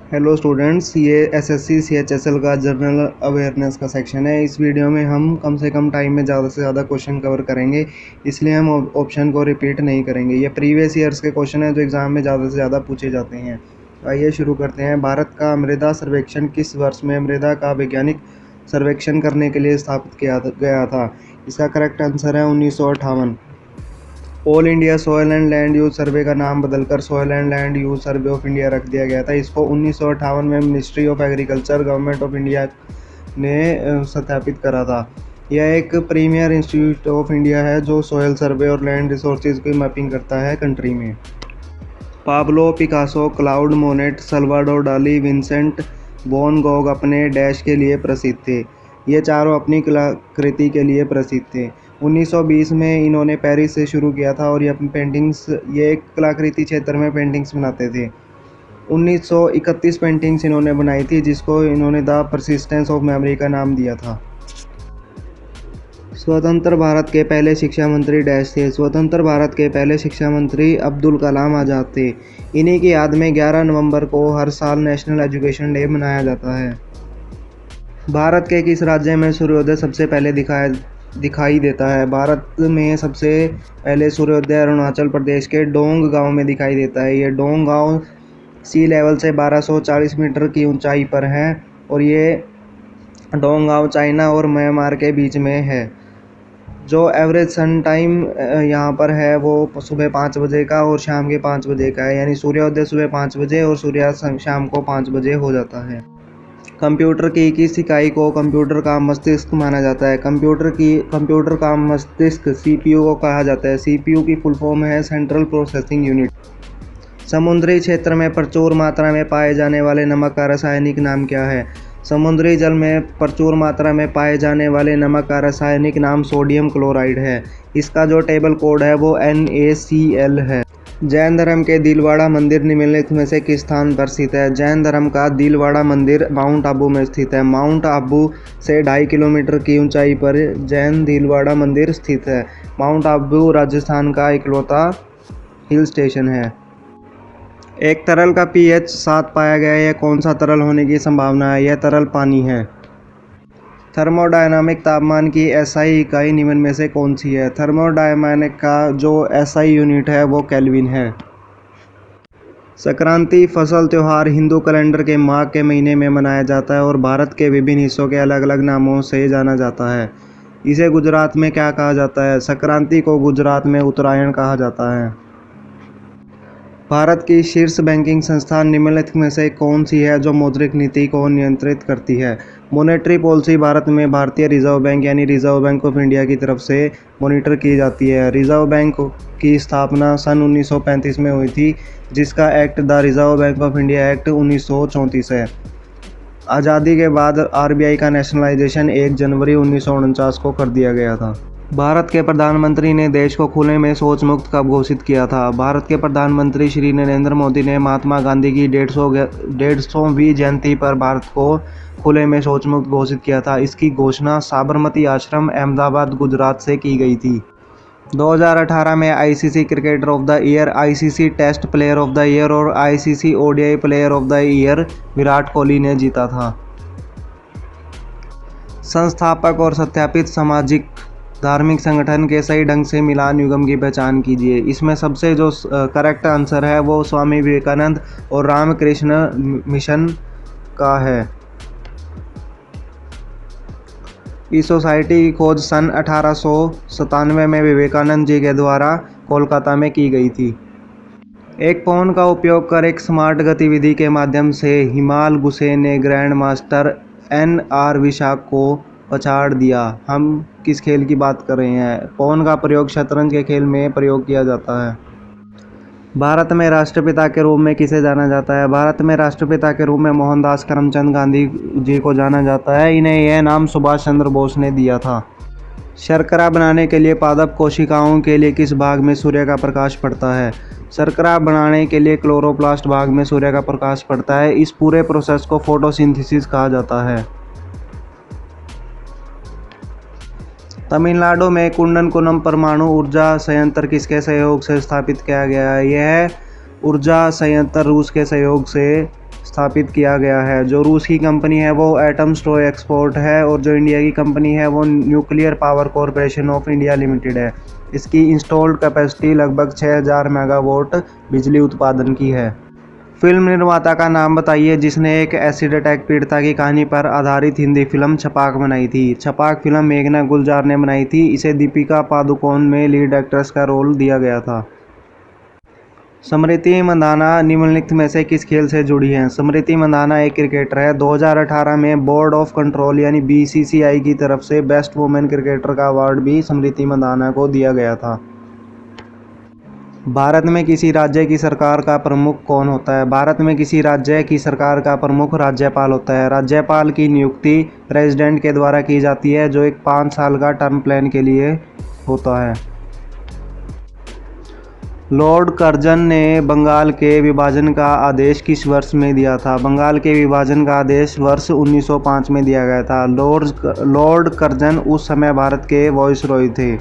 Hello students, ये SSC CHSL का general awareness का सेक्शन है। इस वीडियो में हम कम से कम टाइम में ज़्यादा से ज़्यादा क्वेश्चन कवर करेंगे, इसलिए हम ऑप्शन को रिपीट नहीं करेंगे। ये प्रीवियस ईयर्स के क्वेश्चन हैं जो एग्ज़ाम में ज़्यादा से ज़्यादा पूछे जाते हैं। आइए शुरू करते हैं। भारत का मृदा सर्वेक्षण किस वर्ष में मृदा का वैज्ञानिक सर्वेक्षण करने के लिए स्थापित किया गया था? इसका करेक्ट आंसर है 1958। All India soil and land use survey का नाम बदलकर soil and land use survey of India रख दिया गया था। इसको 1958 में ministry of agriculture government of India ने स्थापित करा था। यह एक प्रीमियर इंस्टीट्यूट ऑफ इंडिया है जो सॉयल सर्वे और लैंड रिसोर्सेज की मैपिंग करता है कंट्री में। Pablo Picasso, Claude Monet, Salvador Dali, Vincent van Gogh अपने डैश के लिए प्रसिद्ध थे। ये चारों अपनी कलाकृति के लिए प्रसिद्ध थे। 1920 में इन्होंने पेरिस से शुरू किया था और ये एक कलाकृति क्षेत्र में पेंटिंग्स बनाते थे। 1931 पेंटिंग्स इन्होंने बनाई थी जिसको इन्होंने द परसिस्टेंस ऑफ मेमोरी का नाम दिया था। स्वतंत्र भारत के पहले शिक्षा मंत्री डैश थे। स्वतंत्र भारत के पहले शिक्षा मंत्री अब्दुल कलाम आज़ाद थे। इन्हीं की याद में 11 नवंबर को हर साल नेशनल एजुकेशन डे मनाया जाता है। भारत के किस राज्य में सूर्योदय सबसे पहले दिखाई देता है? भारत में सबसे पहले सूर्योदय अरुणाचल प्रदेश के डोंग गांव में दिखाई देता है। ये डोंग गांव सी लेवल से 1240 मीटर की ऊंचाई पर है और ये डोंग गांव चाइना और म्यांमार के बीच में है। जो एवरेज सन टाइम यहाँ पर है वो सुबह 5 बजे का और शाम के 5 बजे का है, यानी सूर्योदय सुबह 5 बजे और सूर्यास्त शाम को 5 बजे हो जाता है। कंप्यूटर की किस इकाई को कंप्यूटर का मस्तिष्क माना जाता है? कंप्यूटर का मस्तिष्क सीपीयू को कहा जाता है। सीपीयू की फुल फॉर्म है सेंट्रल प्रोसेसिंग यूनिट। समुद्री क्षेत्र में प्रचुर मात्रा में पाए जाने वाले नमक का रासायनिक नाम क्या है? समुद्री जल में प्रचुर मात्रा में पाए जाने वाले नमक का रासायनिक नाम सोडियम क्लोराइड है। इसका जो टेबल कोड है वो NaCl है। जैन धर्म के दिलवाड़ा मंदिर निम्नलिखित में से किस स्थान पर स्थित है? जैन धर्म का दिलवाड़ा मंदिर माउंट आबू में स्थित है। माउंट आबू से 2.5 किलोमीटर की ऊंचाई पर जैन दिलवाड़ा मंदिर स्थित है। माउंट आबू राजस्थान का इकलौता हिल स्टेशन है। एक तरल का pH 7 पाया गया है। यह कौन सा तरल होने की संभावना है? यह तरल पानी है। थर्मोडायनामिक तापमान की SI इकाई निम्न में से कौन सी है? थर्मोडायनामिक का जो SI यूनिट है वो केल्विन है। संक्रांति फसल त्यौहार हिंदू कैलेंडर के माघ के महीने में मनाया जाता है और भारत के विभिन्न हिस्सों के अलग अलग नामों से जाना जाता है। इसे गुजरात में क्या कहा जाता है? संक्रांति को गुजरात में उत्तरायण कहा जाता है। भारत की शीर्ष बैंकिंग संस्था निम्नलिखित में से कौन सी है जो मौद्रिक नीति को नियंत्रित करती है? मॉनेटरी पॉलिसी भारत में भारतीय रिजर्व बैंक यानी रिजर्व बैंक ऑफ इंडिया की तरफ से मॉनिटर की जाती है। रिजर्व बैंक की स्थापना सन 1935 में हुई थी, जिसका act the reserve bank of India act 1934 है। आज़ादी के बाद RBI का नेशनलाइजेशन 1 जनवरी 1949 को कर दिया गया था। भारत के प्रधानमंत्री ने देश को खुले में शौच मुक्त कब घोषित किया था? भारत के प्रधानमंत्री श्री नरेंद्र मोदी ने महात्मा गांधी की 150वीं जयंती पर भारत को खुले में शौच मुक्त घोषित किया था। इसकी घोषणा साबरमती आश्रम अहमदाबाद गुजरात से की गई थी। 2018 में ICC cricketer of the year, ICC test player of the year और ICC ODI player of the year Virat Kohli ने जीता था। संस्थापक और सत्यापित सामाजिक धार्मिक संगठन के सही ढंग से मिलान युगम की पहचान कीजिए। इसमें सबसे जो करेक्ट आंसर है वो स्वामी विवेकानंद और रामकृष्ण मिशन का है। इस सोसाइटी की खोज सन 1897 में विवेकानंद जी के द्वारा कोलकाता में की गई थी। एक फोन का उपयोग कर एक स्मार्ट गतिविधि के माध्यम से हिमाल गुस्से ने ग्रैंड मास्टर NR विशाख को पछाड़ दिया। हम किस खेल की बात कर रहे हैं? पौन का प्रयोग शतरंज के खेल में प्रयोग किया जाता है। भारत में राष्ट्रपिता के रूप में किसे जाना जाता है? भारत में राष्ट्रपिता के रूप में मोहनदास करमचंद गांधी जी को जाना जाता है। इन्हें यह नाम सुभाष चंद्र बोस ने दिया था। शर्करा बनाने के लिए पादप कोशिकाओं के लिए किस भाग में सूर्य का प्रकाश पड़ता है? शर्करा बनाने के लिए क्लोरोप्लास्ट भाग में सूर्य का प्रकाश पड़ता है। इस पूरे प्रोसेस को फोटोसिंथेसिस कहा जाता है। तमिलनाडु में कुंडनकुलम परमाणु ऊर्जा संयंत्र किसके सहयोग से स्थापित किया गया है? यह ऊर्जा संयंत्र रूस के सहयोग से स्थापित किया गया है। जो रूस की कंपनी है वो एटम स्ट्रो एक्सपोर्ट है और जो इंडिया की कंपनी है वो nuclear power corporation of India limited है। इसकी इंस्टॉल्ड कैपेसिटी लगभग 6000 मेगावाट बिजली उत्पादन की है। फिल्म निर्माता का नाम बताइए जिसने एक एसिड अटैक पीड़िता की कहानी पर आधारित हिंदी फिल्म छपाक बनाई थी। छपाक फिल्म मेघना गुलजार ने बनाई थी। इसे दीपिका पादुकोण में लीड एक्ट्रेस का रोल दिया गया था। स्मृति मंदाना निम्नलिखित में से किस खेल से जुड़ी हैं? स्मृति मंदाना एक क्रिकेटर है। 2018 में बोर्ड ऑफ कंट्रोल यानी बीसीसीआई की तरफ से बेस्ट वुमेन क्रिकेटर का अवार्ड भी स्मृति मंदाना को दिया गया था। भारत में किसी राज्य की सरकार का प्रमुख कौन होता है? भारत में किसी राज्य की सरकार का प्रमुख राज्यपाल होता है। राज्यपाल की नियुक्ति प्रेसिडेंट के द्वारा की जाती है जो एक 5 साल का टर्म प्लान के लिए होता है। लॉर्ड कर्जन ने बंगाल के विभाजन का आदेश किस वर्ष में दिया था? बंगाल के विभाजन का आदेश वर्ष 1905 में दिया गया था। लॉर्ड कर्जन उस समय भारत के वायसरॉय थे।